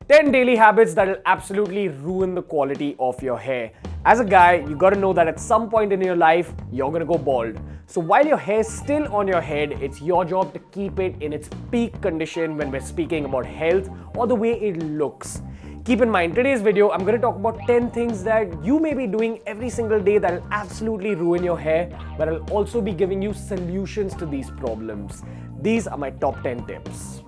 10 daily habits that will absolutely ruin the quality of your hair. As a guy, you gotta know that at some point in your life, you're gonna go bald. So while your hair is still on your head, it's your job to keep it in its peak condition when we're speaking about health or the way it looks. Keep in mind, today's video, I'm gonna talk about 10 things that you may be doing every single day that will absolutely ruin your hair, but I'll also be giving you solutions to these problems. These are my top 10 tips.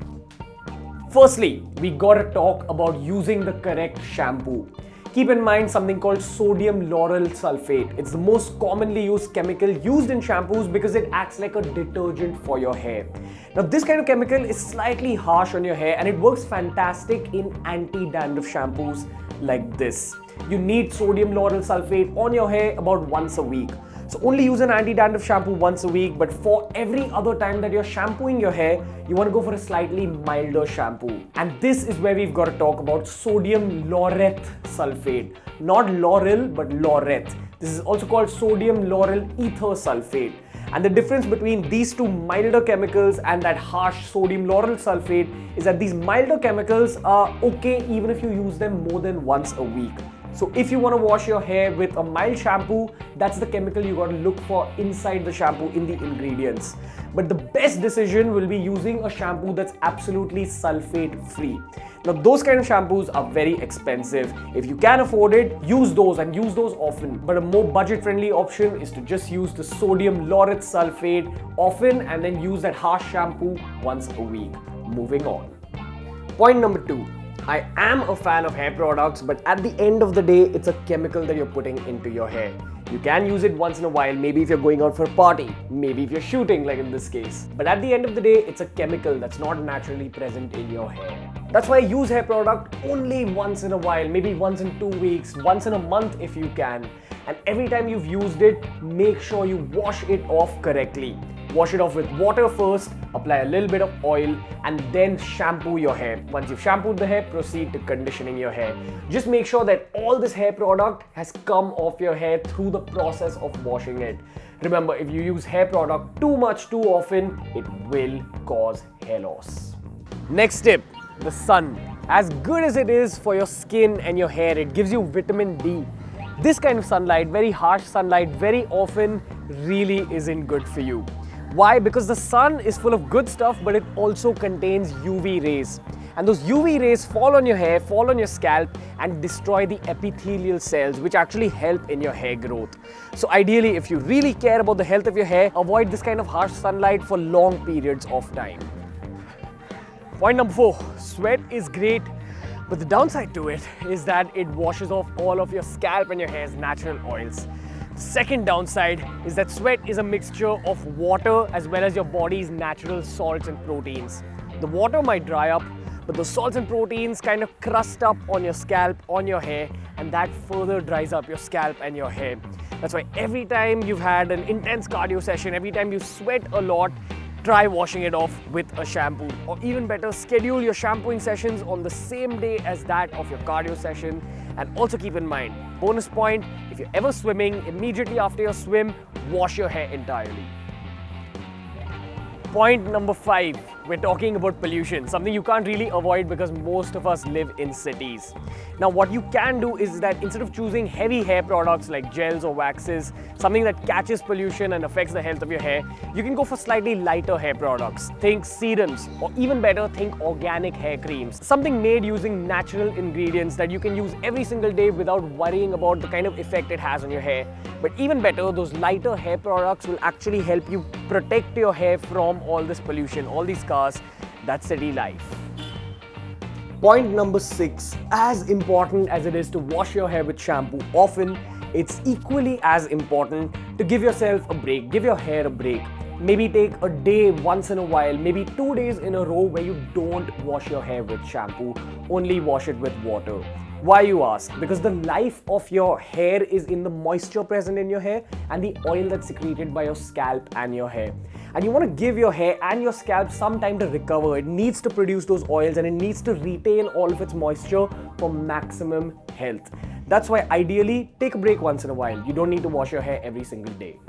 Firstly, we gotta talk about using the correct shampoo. Keep in mind something called sodium lauryl sulphate. It's the most commonly used chemical used in shampoos because it acts like a detergent for your hair. Now, this kind of chemical is slightly harsh on your hair and it works fantastic in anti-dandruff shampoos like this. You need sodium lauryl sulphate on your hair about once a week. So only use an anti-dandruff shampoo once a week, but for every other time that you're shampooing your hair, you want to go for a slightly milder shampoo. And this is where we've got to talk about sodium laureth sulphate. Not lauryl, but laureth. This is also called sodium lauryl ether sulphate. And the difference between these two milder chemicals and that harsh sodium lauryl sulphate is that these milder chemicals are okay even if you use them more than once a week. So if you want to wash your hair with a mild shampoo, that's the chemical you got to look for inside the shampoo in the ingredients. But the best decision will be using a shampoo that's absolutely sulphate free. Now those kind of shampoos are very expensive. If you can afford it, use those and use those often. But a more budget friendly option is to just use the sodium laureth sulphate often and then use that harsh shampoo once a week. Moving on. Point number 2. I am a fan of hair products, but at the end of the day, it's a chemical that you're putting into your hair. You can use it once in a while, maybe if you're going out for a party, maybe if you're shooting like in this case. But at the end of the day, it's a chemical that's not naturally present in your hair. That's why I use hair product only once in a while, maybe once in 2 weeks, once in a month if you can. And every time you've used it, make sure you wash it off correctly. Wash it off with water first, apply a little bit of oil, and then shampoo your hair. Once you've shampooed the hair, proceed to conditioning your hair. Just make sure that all this hair product has come off your hair through the process of washing it. Remember, if you use hair product too much too often, it will cause hair loss. Next tip, the sun. As good as it is for your skin and your hair, it gives you vitamin D. This kind of sunlight, very harsh sunlight, very often really isn't good for you. Why? Because the sun is full of good stuff, but it also contains UV rays. And those UV rays fall on your hair, fall on your scalp, and destroy the epithelial cells, which actually help in your hair growth. So ideally, if you really care about the health of your hair, avoid this kind of harsh sunlight for long periods of time. Point number 4, sweat is great, but the downside to it is that it washes off all of your scalp and your hair's natural oils. Second downside is that sweat is a mixture of water as well as your body's natural salts and proteins. The water might dry up, but the salts and proteins kind of crust up on your scalp, on your hair, and that further dries up your scalp and your hair. That's why every time you've had an intense cardio session, every time you sweat a lot, try washing it off with a shampoo. Or even better, schedule your shampooing sessions on the same day as that of your cardio session. And also keep in mind, bonus point, if you're ever swimming, immediately after your swim, wash your hair entirely. Point number 5, we're talking about pollution, something you can't really avoid because most of us live in cities. Now what you can do is that instead of choosing heavy hair products like gels or waxes, something that catches pollution and affects the health of your hair, you can go for slightly lighter hair products. Think serums, or even better, think organic hair creams. Something made using natural ingredients that you can use every single day without worrying about the kind of effect it has on your hair. But even better, those lighter hair products will actually help you protect your hair from all this pollution, all these cars. That's city life. Point number 6, as important as it is to wash your hair with shampoo often, it's equally as important to give yourself a break, give your hair a break. Maybe take a day once in a while, maybe 2 days in a row where you don't wash your hair with shampoo, only wash it with water. Why, you ask? Because the life of your hair is in the moisture present in your hair and the oil that's secreted by your scalp and your hair. And you want to give your hair and your scalp some time to recover. It needs to produce those oils and it needs to retain all of its moisture for maximum health. That's why ideally, take a break once in a while. You don't need to wash your hair every single day.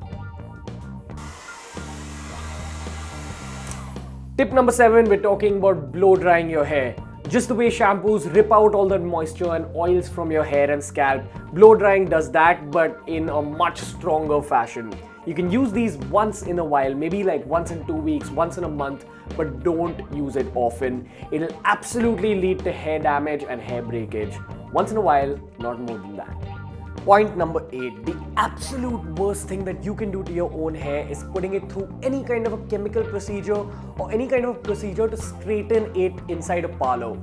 Tip number 7, we're talking about blow drying your hair. Just the way shampoos rip out all the moisture and oils from your hair and scalp, blow drying does that, but in a much stronger fashion. You can use these once in a while, maybe like once in 2 weeks, once in a month, but don't use it often. It'll absolutely lead to hair damage and hair breakage. Once in a while, not more than that. Point number 8, the absolute worst thing that you can do to your own hair is putting it through any kind of a chemical procedure or any kind of procedure to straighten it inside a parlor.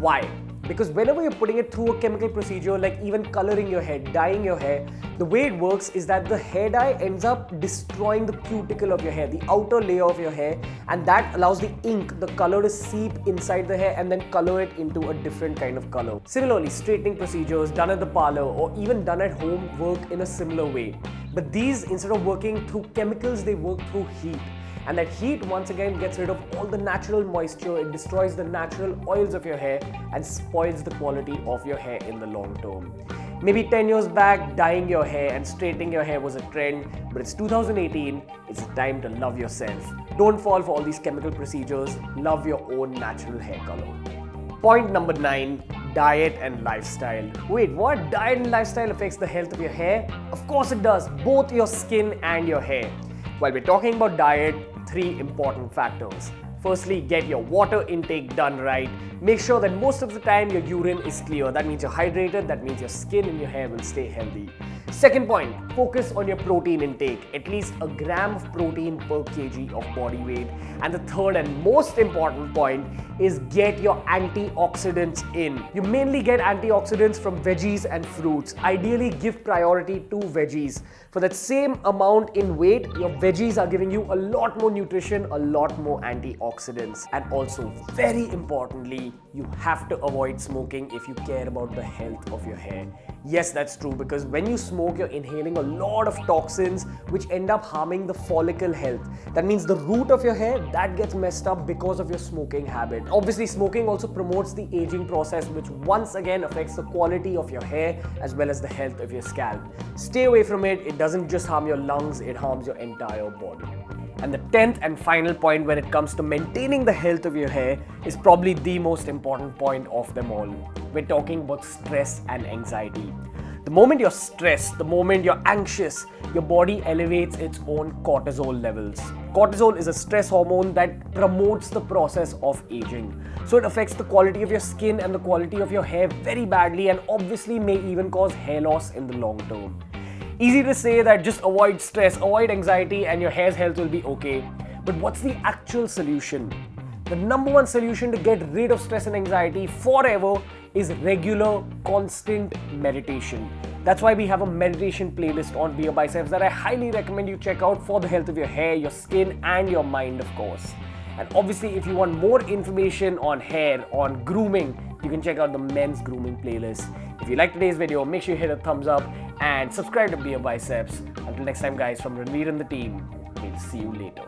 Why? Because whenever you're putting it through a chemical procedure, like even coloring your hair, dyeing your hair, the way it works is that the hair dye ends up destroying the cuticle of your hair, the outer layer of your hair, and that allows the ink, the color to seep inside the hair and then color it into a different kind of color. Similarly, straightening procedures done at the parlor or even done at home work in a similar way. But these, instead of working through chemicals, they work through heat. And that heat once again gets rid of all the natural moisture, it destroys the natural oils of your hair and spoils the quality of your hair in the long term. Maybe 10 years back, dyeing your hair and straightening your hair was a trend, but it's 2018, it's time to love yourself. Don't fall for all these chemical procedures, love your own natural hair color. Point number 9, diet and lifestyle. Wait, what? Diet and lifestyle affects the health of your hair? Of course it does, both your skin and your hair. While we're talking about diet, 3 important factors. Firstly, get your water intake done right. Make sure that most of the time your urine is clear. That means you're hydrated, that means your skin and your hair will stay healthy. Second point, focus on your protein intake. At least a gram of protein per kg of body weight. And the third and most important point is get your antioxidants in. You mainly get antioxidants from veggies and fruits. Ideally, give priority to veggies. For that same amount in weight, your veggies are giving you a lot more nutrition, a lot more antioxidants. And also, very importantly, you have to avoid smoking if you care about the health of your hair. Yes, that's true, because when you smoke, you're inhaling a lot of toxins which end up harming the follicle health. That means the root of your hair, that gets messed up because of your smoking habit. Obviously, smoking also promotes the aging process, which once again affects the quality of your hair as well as the health of your scalp. Stay away from it. It doesn't just harm your lungs, it harms your entire body. And the 10th and final point when it comes to maintaining the health of your hair is probably the most important point of them all. We're talking about stress and anxiety. The moment you're stressed, the moment you're anxious, your body elevates its own cortisol levels. Cortisol is a stress hormone that promotes the process of aging. So it affects the quality of your skin and the quality of your hair very badly, and obviously may even cause hair loss in the long term. Easy to say that just avoid stress, avoid anxiety, and your hair's health will be okay. But what's the actual solution? The number one solution to get rid of stress and anxiety forever is regular, constant meditation. That's why we have a meditation playlist on BeerBiceps that I highly recommend you check out for the health of your hair, your skin, and your mind, of course. And obviously, if you want more information on hair, on grooming, you can check out the men's grooming playlist. If you like today's video, make sure you hit a thumbs up and subscribe to BeerBiceps. Until next time, guys, from Ranveer and the team, we'll see you later.